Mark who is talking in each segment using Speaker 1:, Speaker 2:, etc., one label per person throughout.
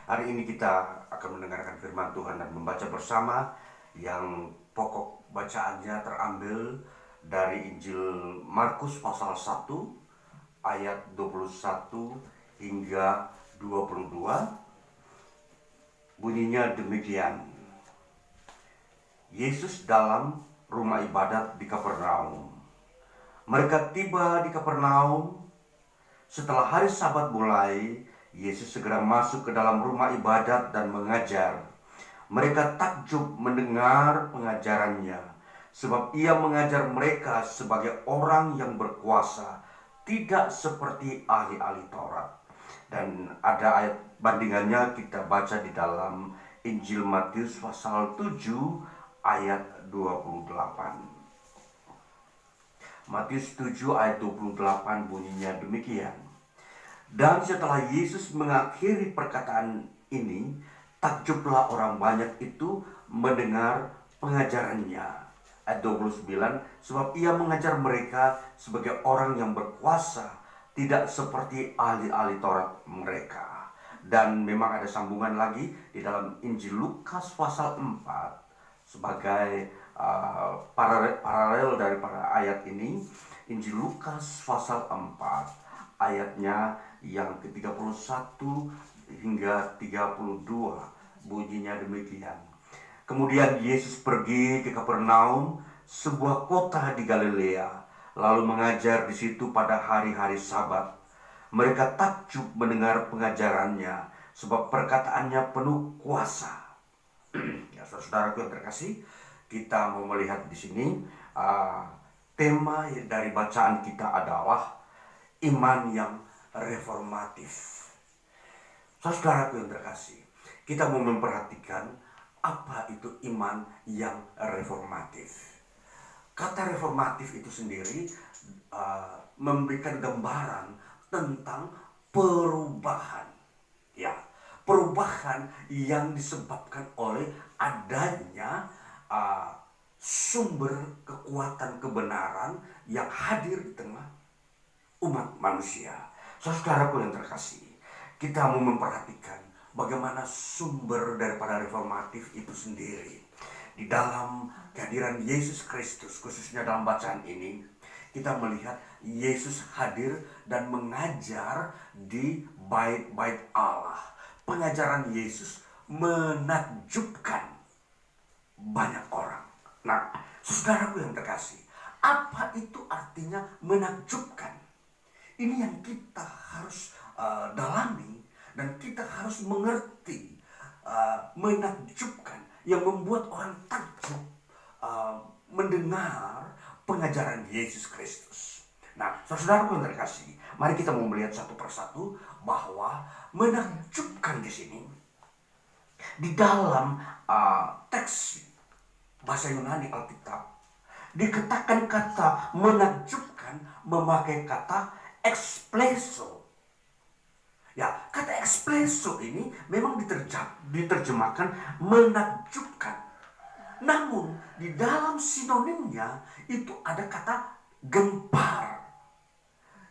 Speaker 1: Hari ini kita akan mendengarkan firman Tuhan dan membaca bersama yang pokok bacaannya terambil dari Injil Markus pasal 1 ayat 21 hingga 22. Bunyinya demikian. Yesus dalam rumah ibadat di Kapernaum. Mereka tiba di Kapernaum. Setelah hari Sabat mulai, Yesus segera masuk ke dalam rumah ibadat dan mengajar. Mereka takjub mendengar pengajarannya, sebab ia mengajar mereka sebagai orang yang berkuasa, tidak seperti ahli-ahli Taurat. Dan ada ayat bandingannya kita baca di dalam Injil Matius pasal 7 ayat 28. Matius 7 ayat 28 bunyinya demikian. Dan setelah Yesus mengakhiri perkataan ini, takjublah orang banyak itu mendengar pengajarannya. Ayat 29, sebab ia mengajar mereka sebagai orang yang berkuasa, tidak seperti ahli-ahli Taurat mereka. Dan memang ada sambungan lagi di dalam Injil Lukas pasal 4 sebagai paralel daripada ayat ini. Injil Lukas pasal 4 ayatnya yang ke-31 hingga 32 bunyinya demikian. Kemudian Yesus pergi ke Kapernaum, sebuah kota di Galilea, lalu mengajar di situ pada hari-hari Sabat. Mereka takjub mendengar pengajarannya, sebab perkataannya penuh kuasa. Ya, saudaraku yang terkasih, kita mau melihat di sini tema dari bacaan kita adalah iman yang reformatif. Saudaraku yang terkasih, kita mau memperhatikan apa itu iman yang reformatif. Kata reformatif itu sendiri memberikan gambaran tentang perubahan. Ya, perubahan yang disebabkan oleh adanya sumber kekuatan kebenaran yang hadir di tengah umat manusia. Saudaraku yang terkasih, kita mau memperhatikan bagaimana sumber daripada reformatif itu sendiri. Di dalam kehadiran Yesus Kristus, khususnya dalam bacaan ini, kita melihat Yesus hadir dan mengajar di bait-bait Allah. Pengajaran Yesus menakjubkan banyak orang. Nah, saudaraku yang terkasih, apa itu artinya menakjubkan? Ini yang kita harus dalami dan kita harus mengerti. Menakjubkan, yang membuat orang takjub mendengar pengajaran Yesus Kristus. Nah, saudaraku yang terkasih, mari kita mau melihat satu persatu bahwa menakjubkan di sini di dalam teks bahasa Yunani Alkitab dikatakan kata menakjubkan memakai kata ekspleso. Ya, kata ekspleso ini memang diterjemahkan menakjubkan. Namun di dalam sinonimnya itu ada kata gempar.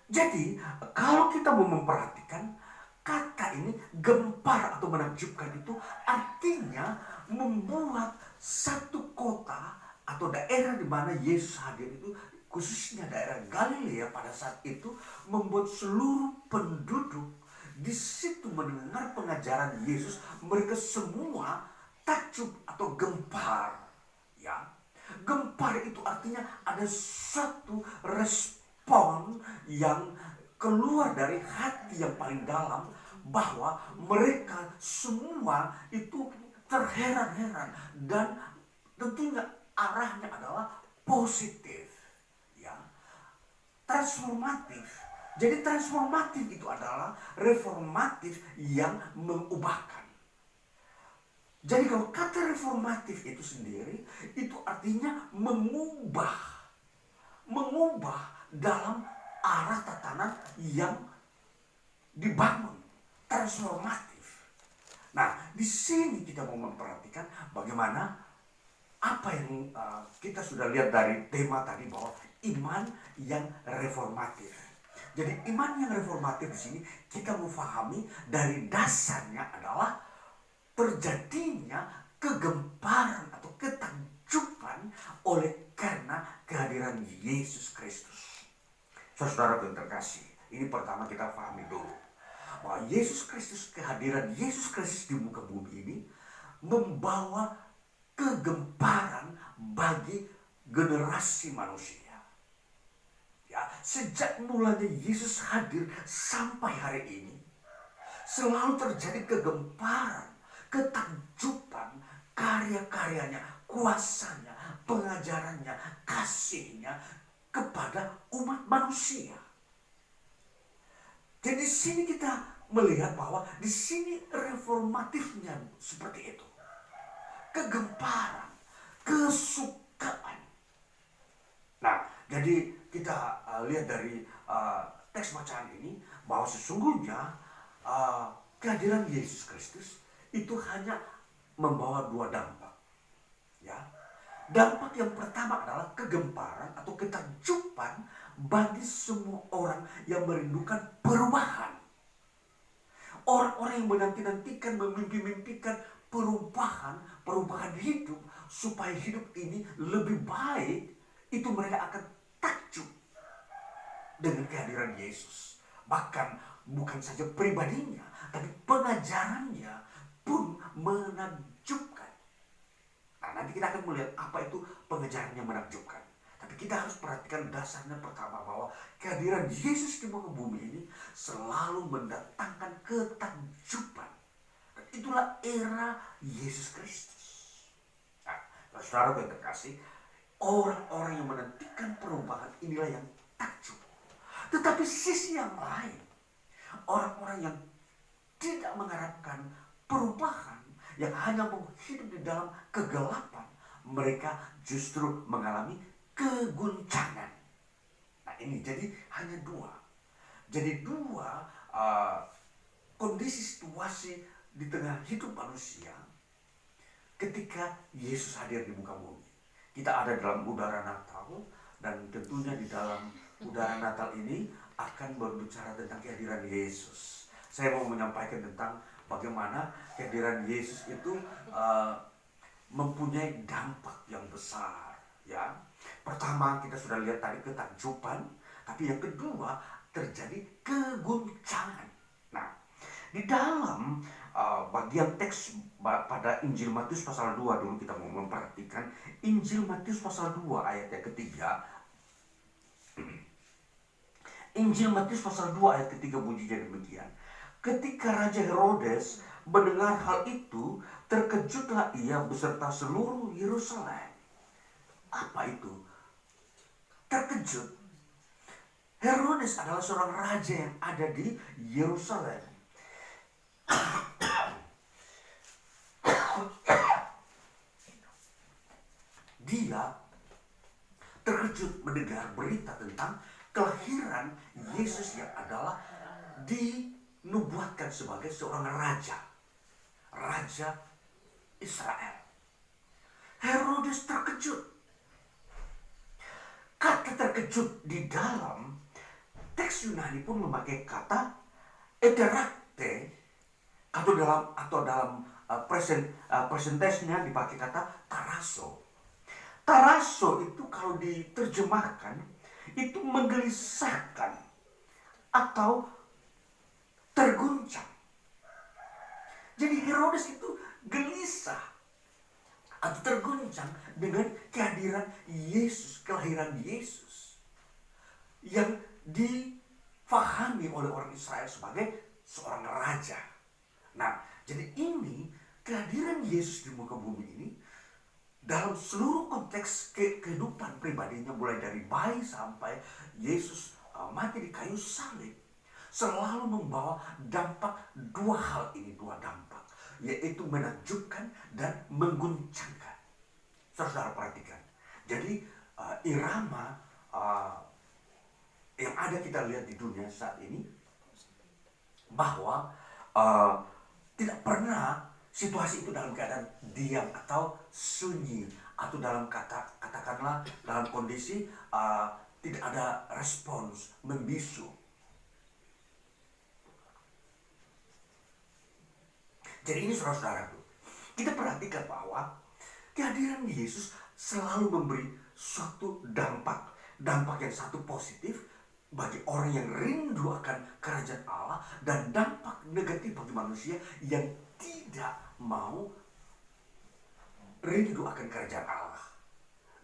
Speaker 1: Jadi kalau kita mau memperhatikan kata ini gempar atau menakjubkan itu artinya membuat satu kota atau daerah di mana Yesus hadir itu, khususnya daerah Galilea pada saat itu, membuat seluruh penduduk di situ mendengar pengajaran Yesus, mereka semua takjub atau gempar. Ya, gempar itu artinya ada satu respon yang keluar dari hati yang paling dalam, bahwa mereka semua itu terheran-heran dan tentunya arahnya adalah positif, ya, transformatif. Jadi transformatif itu adalah reformatif yang mengubahkan. Jadi kalau kata reformatif itu sendiri, itu artinya mengubah dalam arah tatanan yang dibangun, transformatif. Nah, di sini kita mau memperhatikan bagaimana apa yang kita sudah lihat dari tema tadi, bahwa iman yang reformatif. Jadi iman yang reformatif di sini kita memahami dari dasarnya adalah terjadinya kegemparan atau ketakjuban oleh karena kehadiran Yesus Kristus. Saudara yang terkasih, ini pertama kita pahami dulu bahwa Yesus Kristus, kehadiran Yesus Kristus di muka bumi ini membawa kegemparan bagi generasi manusia. Ya, sejak mulanya Yesus hadir sampai hari ini, selalu terjadi kegemparan, ketakjuban, karya-karyanya, kuasanya, pengajarannya, kasihnya kepada umat manusia. Jadi di sini kita melihat bahwa di sini reformatifnya seperti itu. Kegemparan, kesukaan. Nah, jadi kita lihat dari teks bacaan ini bahwa sesungguhnya kehadiran Yesus Kristus itu hanya membawa dua dampak. Ya. Dampak yang pertama adalah kegemparan atau ketakjuban bagi semua orang yang merindukan perubahan. Orang-orang yang menanti-nantikan, memimpi-mimpikan perubahan hidup supaya hidup ini lebih baik, itu mereka akan takjub dengan kehadiran Yesus. Bahkan bukan saja pribadinya, tapi pengajarannya pun menakjubkan. Nah, nanti kita akan melihat apa itu pengajaran yang menakjubkan. Tapi kita harus perhatikan dasarnya pertama bahwa kehadiran Yesus di muka bumi ini selalu mendatangkan ketakjuban. Dan itulah era Yesus Kristus. Nah, saudara yang terkasih, orang-orang yang menantikan perubahan inilah yang takjub. Tetapi sisi yang lain, orang-orang yang tidak mengharapkan perubahan, yang hanya hidup di dalam kegelapan, mereka justru mengalami keguncangan. Nah ini jadi hanya dua. Jadi dua kondisi situasi di tengah hidup manusia ketika Yesus hadir di muka bumi. Kita ada dalam udara Natal, dan tentunya di dalam udara Natal ini akan berbicara tentang kehadiran Yesus. Saya mau menyampaikan tentang bagaimana kehadiran Yesus itu mempunyai dampak yang besar, ya. Pertama kita sudah lihat tadi ketakjuban, tapi yang kedua terjadi keguncangan. Nah, di dalam bagian teks pada Injil Matius pasal 2 dulu kita mau memperhatikan Injil Matius pasal 2 ayat yang ketiga. Injil Matius pasal 2 ayat ketiga bunyinya demikian. Ketika Raja Herodes mendengar hal itu, terkejutlah ia beserta seluruh Yerusalem. Apa itu? Terkejut. Herodes adalah seorang raja yang ada di Yerusalem. Dia terkejut mendengar berita tentang kelahiran Yesus yang adalah dinubuatkan sebagai seorang raja Israel. Herodes terkejut. Kata terkejut di dalam teks Yunani pun memakai kata ederakte, atau dalam presentasinya dipakai kata taraso. Taraso itu kalau diterjemahkan itu menggelisahkan atau terguncang. Jadi Herodes itu gelisah atau terguncang dengan kehadiran Yesus, kelahiran Yesus yang difahami oleh orang Israel sebagai seorang raja. Nah, jadi ini kehadiran Yesus di muka bumi ini dalam seluruh konteks kehidupan pribadinya, mulai dari bayi sampai Yesus mati di kayu salib, selalu membawa dampak dua hal ini, dua dampak, yaitu menakjubkan dan mengguncangkan. Saudara perhatikan. Jadi irama yang ada kita lihat di dunia saat ini, bahwa tidak pernah situasi itu dalam keadaan diam atau sunyi, atau dalam katakanlah dalam kondisi tidak ada respons, membisu. Jadi ini saudara-saudaraku, Kita perhatikan bahwa kehadiran Yesus selalu memberi suatu dampak. Dampak yang satu positif bagi orang yang rindu akan kerajaan Allah, dan dampak negatif bagi manusia yang tidak mau rindu akan kerajaan Allah.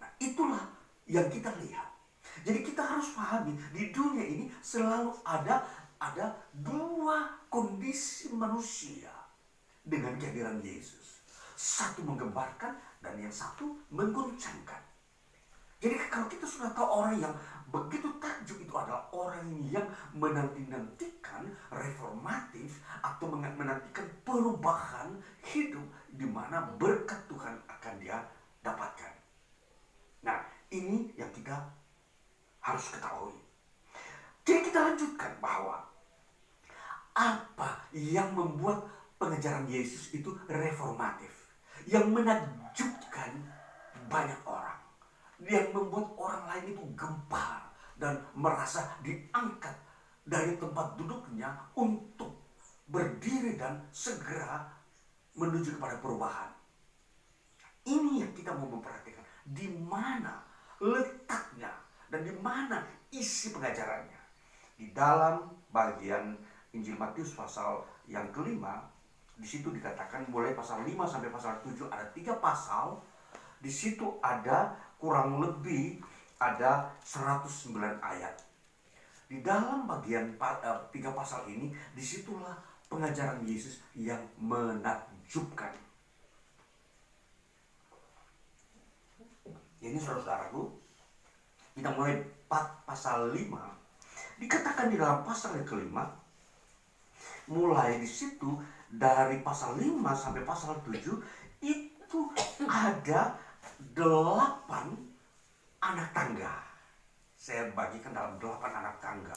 Speaker 1: Nah, itulah yang kita lihat. Jadi kita harus pahami, di dunia ini selalu ada dua kondisi manusia dengan kehadiran Yesus. Satu menggembarkan dan yang satu menggoncangkan. Jadi kalau kita sudah tahu orang yang begitu takjub itu adalah orang yang menanti-nantikan reformatif atau menantikan perubahan hidup di mana berkat Tuhan akan dia dapatkan. Nah, ini yang kita harus ketahui. Jadi kita lanjutkan bahwa apa yang membuat pengajaran Yesus itu reformatif, yang menakjubkan banyak orang, yang membuat orang lain itu gempar dan merasa diangkat dari tempat duduknya untuk berdiri dan segera menuju kepada perubahan. Ini yang kita mau memperhatikan, di mana letaknya dan di mana isi pengajarannya. Di dalam bagian Injil Matius pasal yang kelima, di situ dikatakan mulai pasal 5 sampai pasal 7 ada 3 pasal. Di situ ada kurang lebih ada 109 ayat. Di dalam bagian 3 pasal ini, disitulah pengajaran Yesus yang menakjubkan. Ini saudara-saudaraku, kita mulai pasal 5. Dikatakan di dalam pasal yang kelima, mulai di situ dari pasal 5 sampai pasal 7 itu ada 8 anak tangga. Saya bagikan dalam 8 anak tangga.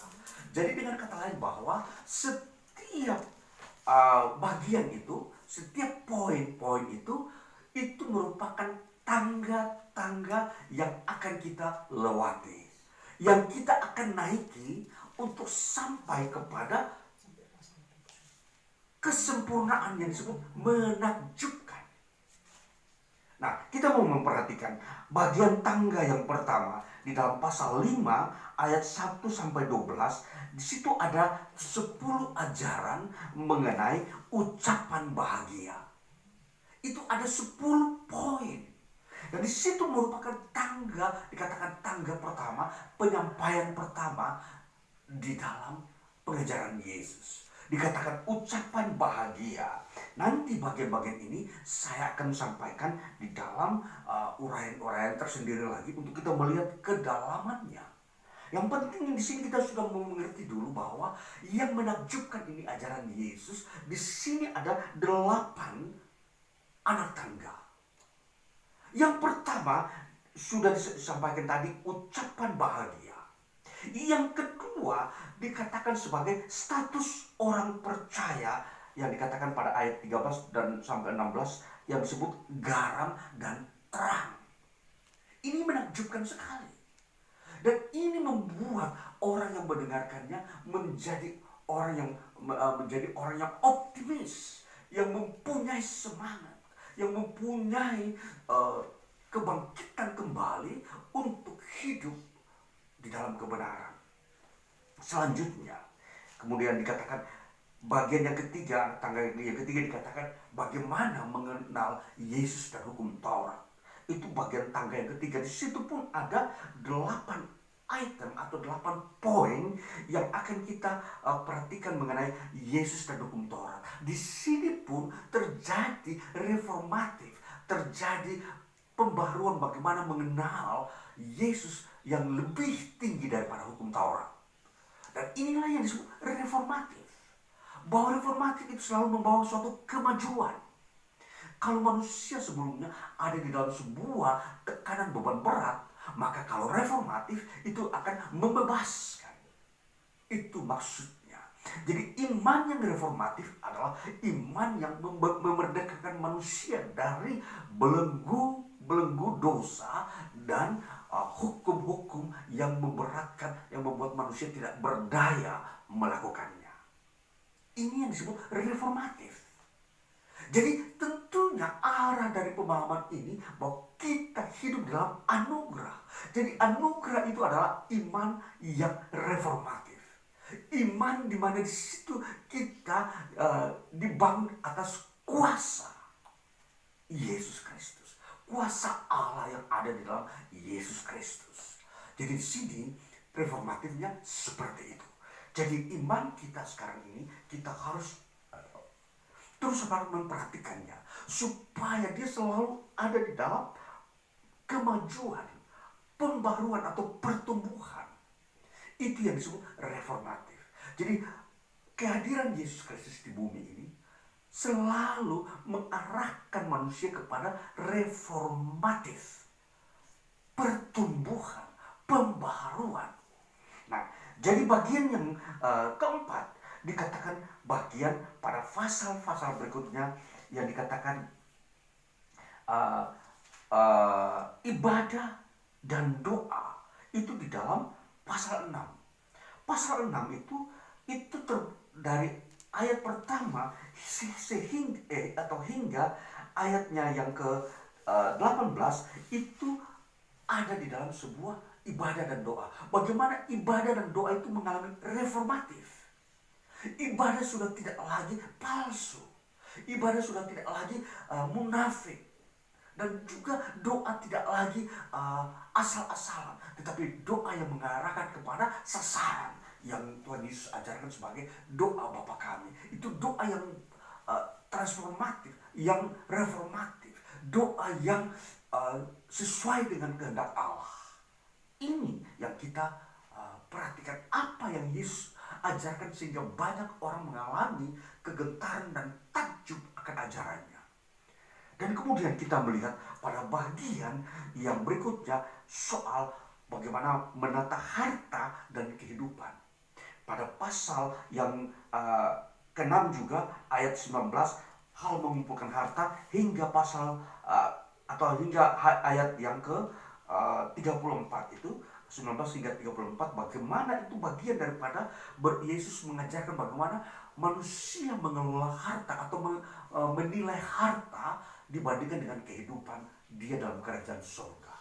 Speaker 1: Jadi dengan kata lain bahwa setiap bagian itu, setiap poin-poin itu merupakan tangga-tangga yang akan kita lewati, yang kita akan naiki untuk sampai kepada kesempurnaan yang disebut menakjubkan. Nah, kita mau memperhatikan bagian tangga yang pertama di dalam pasal 5 ayat 1 sampai 12. Di situ ada 10 ajaran mengenai ucapan bahagia. Itu ada 10 poin. Dan di situ merupakan tangga, dikatakan tangga pertama, penyampaian pertama di dalam pengajaran Yesus. Dikatakan ucapan bahagia. Nanti bagian-bagian ini saya akan sampaikan di dalam uraian-uraian tersendiri lagi untuk kita melihat kedalamannya. Yang penting di sini kita sudah mengerti dulu bahwa yang menakjubkan ini ajaran Yesus. Di sini ada 8 anak tangga. Yang pertama sudah disampaikan tadi, ucapan bahagia. Yang kedua dikatakan sebagai status orang percaya yang dikatakan pada ayat 13 dan sampai 16 yang disebut garam dan terang. Ini menakjubkan sekali. Dan ini membuat orang yang mendengarkannya menjadi orang yang optimis, yang mempunyai semangat, yang mempunyai kebangkitan kembali untuk hidup di dalam kebenaran. Selanjutnya, kemudian dikatakan bagian yang ketiga, tangga yang ketiga dikatakan bagaimana mengenal Yesus dan hukum Taurat. Itu bagian tangga yang ketiga. Di situ pun ada 8 item atau 8 poin yang akan kita perhatikan mengenai Yesus dan hukum Taurat. Di sini pun terjadi reformatif, terjadi pembaruan bagaimana mengenal Yesus yang lebih tinggi daripada hukum Taurat. Dan inilah yang disebut reformatif. Bahwa reformatif itu selalu membawa suatu kemajuan. Kalau manusia sebelumnya ada di dalam sebuah tekanan beban berat, maka kalau reformatif itu akan membebaskan. Itu maksudnya. Jadi iman yang reformatif adalah iman yang memerdekakan manusia dari belenggu dosa dan hukum-hukum yang memberatkan, yang membuat manusia tidak berdaya melakukannya. Ini yang disebut reformatif. Jadi tentunya pemahaman ini bahwa kita hidup dalam anugerah. Jadi anugerah itu adalah iman yang reformatif. Iman di mana di situ kita dibangun atas kuasa Yesus Kristus, kuasa Allah yang ada di dalam Yesus Kristus. Jadi di sini reformatifnya seperti itu. Jadi iman kita sekarang ini kita harus terus memperhatikannya supaya dia selalu ada di dalam kemajuan, pembaruan atau pertumbuhan. Itu yang disebut reformatif. Jadi kehadiran Yesus Kristus di bumi ini selalu mengarahkan manusia kepada reformatif, pertumbuhan, pembaharuan. Nah, jadi bagian yang keempat dikatakan bagian pada pasal-pasal berikutnya yang dikatakan ibadah dan doa itu di dalam pasal 6. Pasal 6 itu dari ayat pertama hingga ayatnya yang ke 18 itu ada di dalam sebuah ibadah dan doa. Bagaimana ibadah dan doa itu mengalami reformatif. Ibadah sudah tidak lagi palsu. Ibadah sudah tidak lagi munafik. Dan juga doa tidak lagi asal-asalan. Tetapi doa yang mengarahkan kepada sasaran. Yang Tuhan Yesus ajarkan sebagai doa Bapa kami. Itu doa yang transformatif, yang reformatif. Doa yang sesuai dengan kehendak Allah. Ini yang kita perhatikan apa yang Yesus ajarkan sehingga banyak orang mengalami kegentaran dan takjub akan ajarannya. Dan kemudian kita melihat pada bagian yang berikutnya soal bagaimana menata harta dan kehidupan. Pada pasal yang ke-6 juga ayat 19 hal mengumpulkan harta hingga pasal atau hingga ayat yang ke 34 itu 19 hingga 34 bagaimana itu bagian daripada Yesus mengajarkan bagaimana manusia mengelola harta atau menilai harta dibandingkan dengan kehidupan dia dalam kerajaan surga.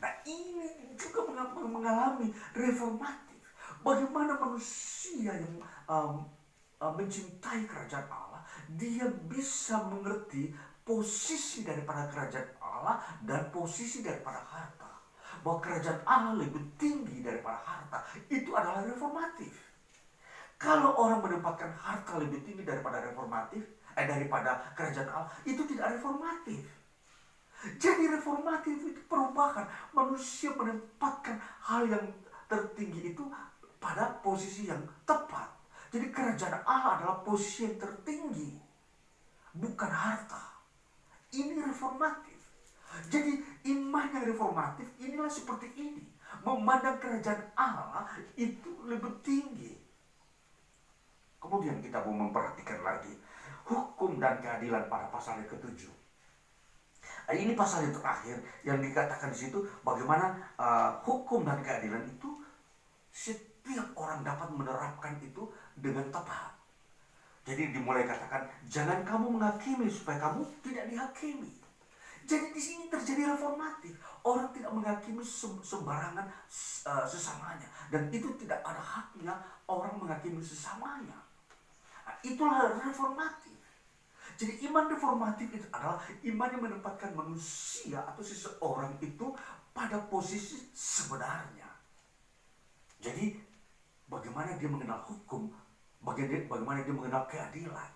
Speaker 1: Nah ini juga mengalami reformatif. Bagaimana manusia yang mencintai kerajaan Allah, dia bisa mengerti posisi daripada kerajaan Allah dan posisi daripada harta. Bahwa kerajaan Allah lebih tinggi daripada harta. Itu adalah reformatif. Kalau orang menempatkan harta lebih tinggi daripada daripada kerajaan Allah, itu tidak reformatif. Jadi reformatif itu perubahan. Manusia menempatkan hal yang tertinggi itu pada posisi yang tepat. Jadi kerajaan Allah adalah posisi yang tertinggi, bukan harta. Ini reformatif. Jadi iman yang reformatif inilah seperti ini. Memandang kerajaan Allah itu lebih tinggi. Kemudian kita mau memperhatikan lagi hukum dan keadilan pada pasal yang ke-7. Ini pasal yang terakhir yang dikatakan di situ bagaimana hukum dan keadilan itu setiap orang dapat menerapkan itu dengan tepat. Jadi dimulai katakan jangan kamu menghakimi supaya kamu tidak dihakimi. Jadi di sini terjadi reformatif. Orang tidak menghakimi sembarangan sesamanya. Dan itu tidak ada haknya orang menghakimi sesamanya. Nah, itulah reformatif. Jadi iman reformatif itu adalah iman yang menempatkan manusia atau seseorang itu pada posisi sebenarnya. Jadi bagaimana dia mengenal hukum, bagaimana dia mengenal keadilan.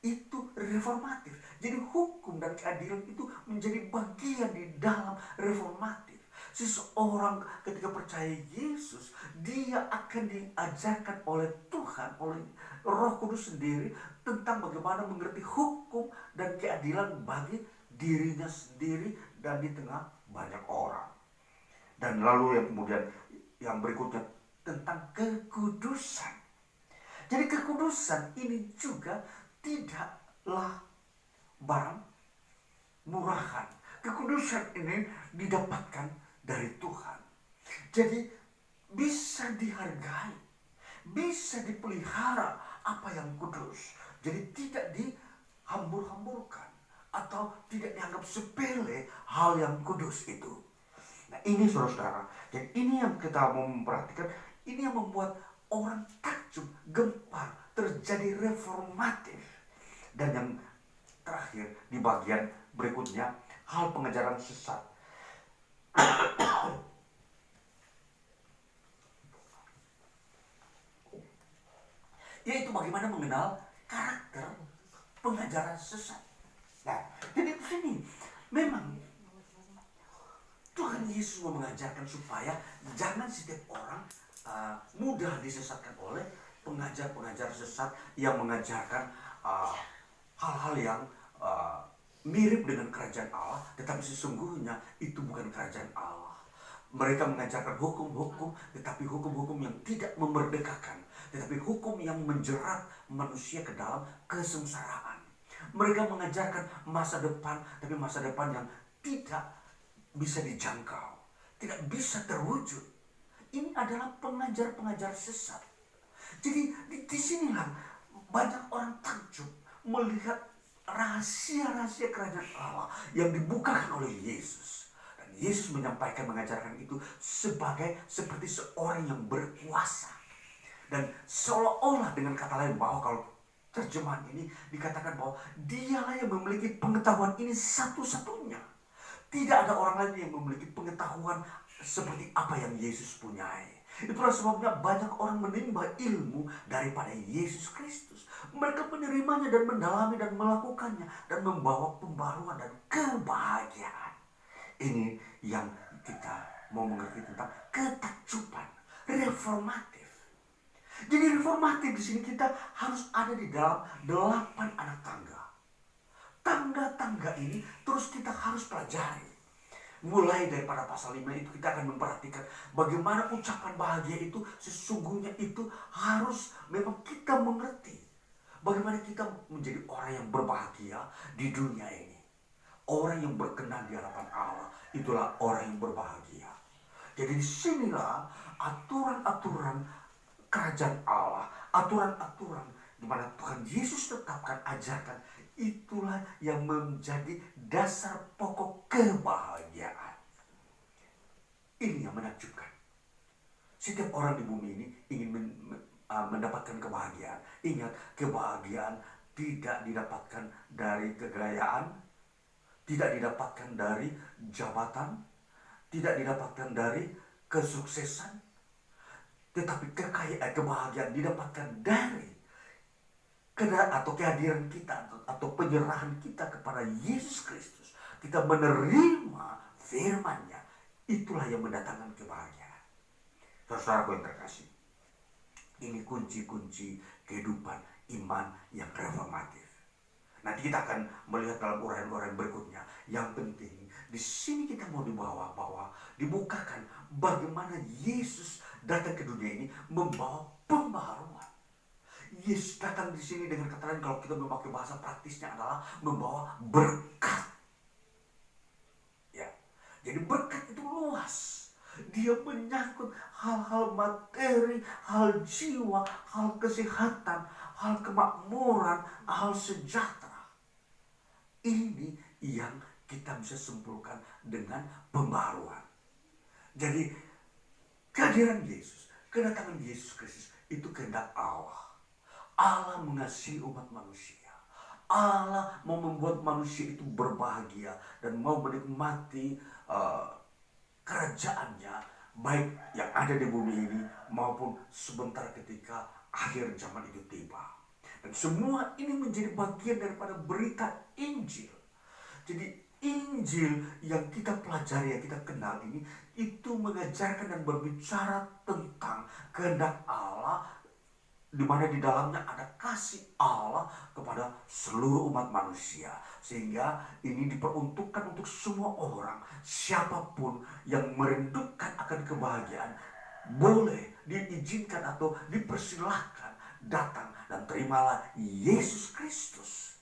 Speaker 1: Itu reformatif. Jadi hukum dan keadilan itu menjadi bagian di dalam reformatif. Seseorang ketika percaya Yesus, dia akan diajarkan oleh Tuhan, oleh Roh Kudus sendiri tentang bagaimana mengerti hukum dan keadilan bagi dirinya sendiri dan di tengah banyak orang. Dan lalu yang kemudian yang berikutnya tentang kekudusan. Jadi kekudusan ini juga tidaklah barang murahan. Kekudusan ini didapatkan dari Tuhan. Jadi bisa dihargai, bisa dipelihara apa yang kudus. Jadi tidak dihambur-hamburkan. atau tidak dianggap sepele hal yang kudus itu. Nah ini saudara-saudara, dan ini yang kita mau memperhatikan, ini yang membuat orang takjub, gempar, terjadi reformatif. Dan yang terakhir di bagian berikutnya, hal pengajaran sesat. Yaitu bagaimana mengenal karakter pengajaran sesat. Nah, jadi di sini memang Tuhan Yesus mau mengajarkan supaya jangan setiap orang mudah disesatkan oleh pengajar-pengajar sesat yang mengajarkan hal-hal yang mirip dengan kerajaan Allah, tetapi sesungguhnya itu bukan kerajaan Allah. Mereka mengajarkan hukum-hukum, tetapi hukum-hukum yang tidak memerdekakan, tetapi hukum yang menjerat manusia ke dalam kesengsaraan. Mereka mengajarkan masa depan, tapi masa depan yang tidak bisa dijangkau, tidak bisa terwujud. Ini adalah pengajar-pengajar sesat. Jadi di sinilah banyak orang takjub melihat rahasia-rahasia kerajaan Allah yang dibukakan oleh Yesus. Dan Yesus menyampaikan, mengajarkan itu seperti seorang yang berkuasa. Dan seolah-olah dengan kata lain bahwa kalau terjemahan ini dikatakan bahwa dialah yang memiliki pengetahuan ini satu-satunya. Tidak ada orang lain yang memiliki pengetahuan seperti apa yang Yesus punyai. Itulah sebabnya banyak orang menimba ilmu daripada Yesus Kristus. Mereka menerimanya dan mendalami dan melakukannya dan membawa pembaruan dan kebahagiaan. Ini yang kita mau mengerti tentang ketakjuban reformatif. Jadi reformatif di sini kita harus ada di dalam 8 anak tangga. Tangga-tangga ini terus kita harus pelajari. Mulai daripada pasal 5 itu kita akan memperhatikan bagaimana ucapan bahagia itu sesungguhnya itu harus memang kita mengerti. Bagaimana kita menjadi orang yang berbahagia di dunia ini. Orang yang berkenan di hadapan Allah, itulah orang yang berbahagia. Jadi disinilah aturan-aturan kerajaan Allah, aturan-aturan di mana Tuhan Yesus tetapkan, ajarkan, itulah yang menjadi dasar pokok kebahagiaan. Ini yang menakjubkan. Setiap orang di bumi ini ingin mendapatkan kebahagiaan. Ingat, kebahagiaan tidak didapatkan dari kekayaan, tidak didapatkan dari jabatan, tidak didapatkan dari kesuksesan, tetapi kebahagiaan didapatkan dari kehadiran kita atau penyerahan kita kepada Yesus Kristus. Kita menerima firman-Nya, itulah yang mendatangkan kebahagiaan. Saudaraku yang terkasih, ini kunci-kunci kehidupan iman yang reformatif. Nanti kita akan melihat dalam uraian-uraian berikutnya. Yang penting di sini kita mau dibawa bahwa dibukakan bagaimana Yesus datang ke dunia ini membawa pembaharuan. Yesus datang di sini dengan kata lain, kalau kita memakai bahasa praktisnya adalah membawa berkat. Ya, jadi berkat itu luas. Dia menyangkut hal-hal materi, hal jiwa, hal kesehatan, hal kemakmuran, hal sejahtera. Ini yang kita bisa simpulkan dengan pembaharuan. Jadi kehadiran Yesus, kedatangan Yesus Kristus itu kehendak Allah. Allah mengasihi umat manusia. Allah mau membuat manusia itu berbahagia dan mau menikmati kerajaannya, baik yang ada di bumi ini maupun sebentar ketika akhir zaman itu tiba. Dan semua ini menjadi bagian daripada berita Injil. Jadi Injil yang kita pelajari, yang kita kenal ini, itu mengajarkan dan berbicara tentang kehendak Allah, di mana di dalamnya ada kasih Allah kepada seluruh umat manusia. Sehingga ini diperuntukkan untuk semua orang, siapapun yang merindukan akan kebahagiaan, boleh diizinkan atau dipersilahkan datang dan terimalah Yesus Kristus.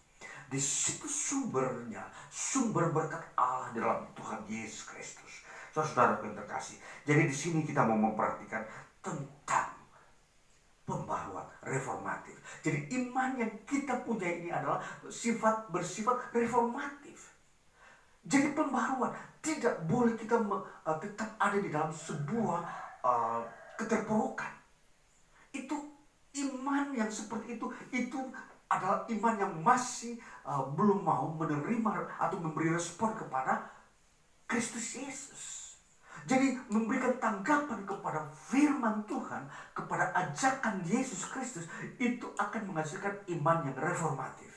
Speaker 1: Di situ sumbernya, sumber berkat Allah di dalam Tuhan Yesus Kristus. Saudara yang terkasih, jadi di sini kita mau memperhatikan tentang pembaruan reformatif. Jadi iman yang kita punya ini adalah bersifat reformatif. Jadi pembaruan tidak boleh kita tetap ada di dalam sebuah keterpurukan. Itu iman yang seperti itu adalah iman yang masih belum mau menerima atau memberi respon kepada Kristus Yesus. Jadi memberikan tanggapan kepada firman Tuhan, kepada ajakan Yesus Kristus, itu akan menghasilkan iman yang reformatif,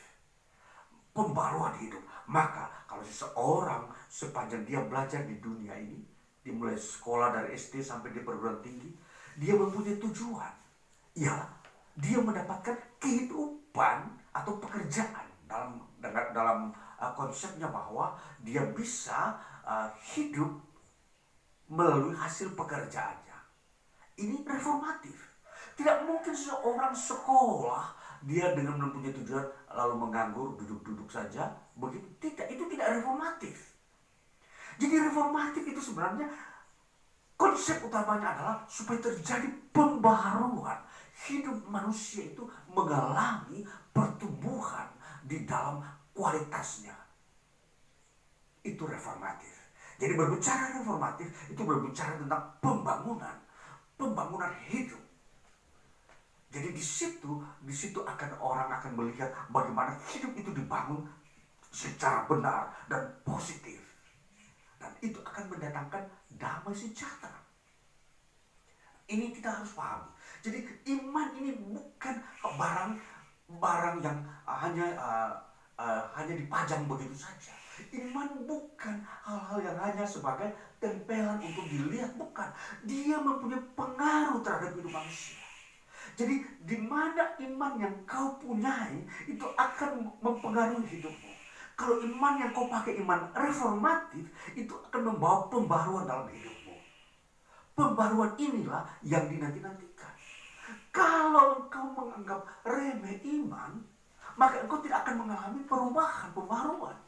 Speaker 1: pembaruan hidup. Maka kalau seseorang sepanjang dia belajar di dunia ini, dimulai sekolah dari SD sampai di perguruan tinggi, dia mempunyai tujuan. Ya, dia mendapatkan kehidupan atau pekerjaan dalam konsepnya bahwa dia bisa hidup melalui hasil pekerjaannya. Ini reformatif. Tidak mungkin seorang sekolah dia dengan mempunyai tujuan lalu menganggur, duduk-duduk saja. Begitu tidak, itu tidak reformatif. Jadi reformatif itu sebenarnya konsep utamanya adalah supaya terjadi pembaharuan. Hidup manusia itu mengalami pertumbuhan di dalam kualitasnya. Itu reformatif. Jadi berbicara reformatif itu berbicara tentang pembangunan hidup. Jadi di situ orang akan melihat bagaimana hidup itu dibangun secara benar dan positif. Dan itu akan mendatangkan damai sejahtera. Ini kita harus pahami. Jadi iman ini bukan barang yang hanya dipajang begitu saja. Iman bukan hal-hal yang hanya sebagai tempelan untuk dilihat, bukan. Dia mempunyai pengaruh terhadap hidup manusia. Jadi di mana iman yang kau punyai itu akan mempengaruhi hidupmu. Kalau iman yang kau pakai iman reformatif, itu akan membawa pembaruan dalam hidupmu. Pembaruan inilah yang dinanti-nantikan. Kalau engkau menganggap remeh iman, maka engkau tidak akan mengalami pembaruan.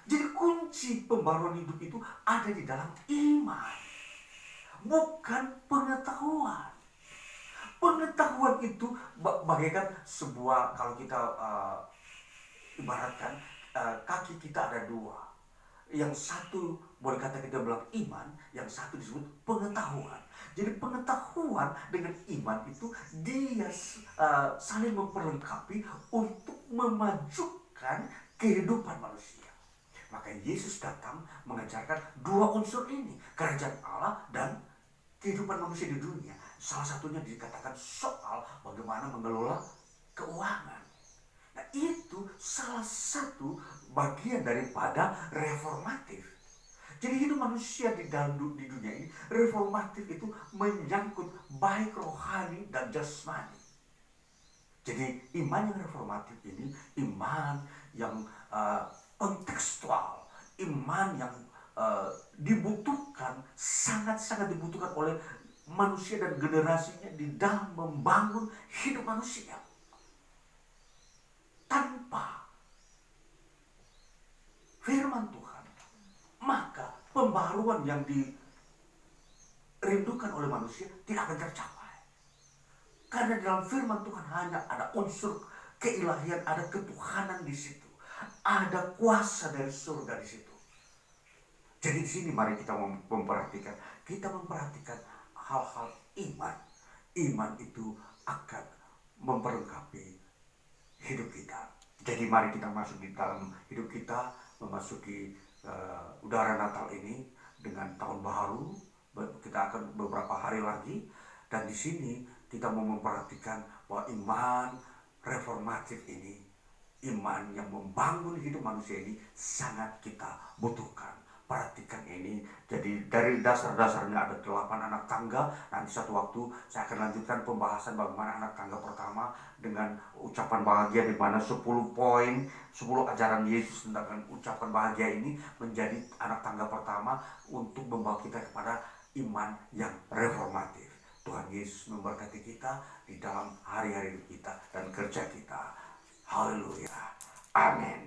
Speaker 1: Jadi kunci pembaruan hidup itu ada di dalam iman, bukan pengetahuan. Pengetahuan itu bagaikan sebuah, kalau kita ibaratkan kaki kita ada dua. Yang satu boleh kata kita bilang iman, yang satu disebut pengetahuan. Jadi pengetahuan dengan iman itu dia saling memperlengkapi untuk memajukan kehidupan manusia. Maka Yesus datang mengajarkan dua unsur ini, kerajaan Allah dan kehidupan manusia di dunia. Salah satunya dikatakan soal bagaimana mengelola keuangan. Nah, itu salah satu bagian daripada reformatif. Jadi hidup manusia di dunia ini, reformatif itu menyangkut baik rohani dan jasmani. Jadi iman yang reformatif ini iman yang kontekstual, iman yang dibutuhkan, sangat-sangat dibutuhkan oleh manusia dan generasinya di dalam membangun hidup manusia. Tanpa firman Tuhan, maka pembaruan yang dirindukan oleh manusia tidak akan tercapai. Karena dalam firman Tuhan hanya ada unsur keilahian, ada ketuhanan di situ. Ada kuasa dari surga di situ. Jadi di sini mari kita memperhatikan hal-hal iman. Iman itu akan memperlengkapi hidup kita. Jadi mari kita masuk di dalam hidup kita, memasuki udara Natal ini dengan tahun baru. Kita akan beberapa hari lagi, dan di sini kita mau memperhatikan bahwa iman reformatif ini, iman yang membangun hidup manusia ini sangat kita butuhkan. Perhatikan ini. Jadi dari dasar-dasarnya ada 8 anak tangga. Nanti satu waktu saya akan lanjutkan pembahasan bagaimana anak tangga pertama dengan ucapan bahagia, di mana 10 poin, 10 ajaran Yesus tentang ucapan bahagia ini menjadi anak tangga pertama untuk membawa kita kepada iman yang reformatif. Tuhan Yesus memberkati kita di dalam hari-hari kita dan kerja kita. Haleluya. Amin.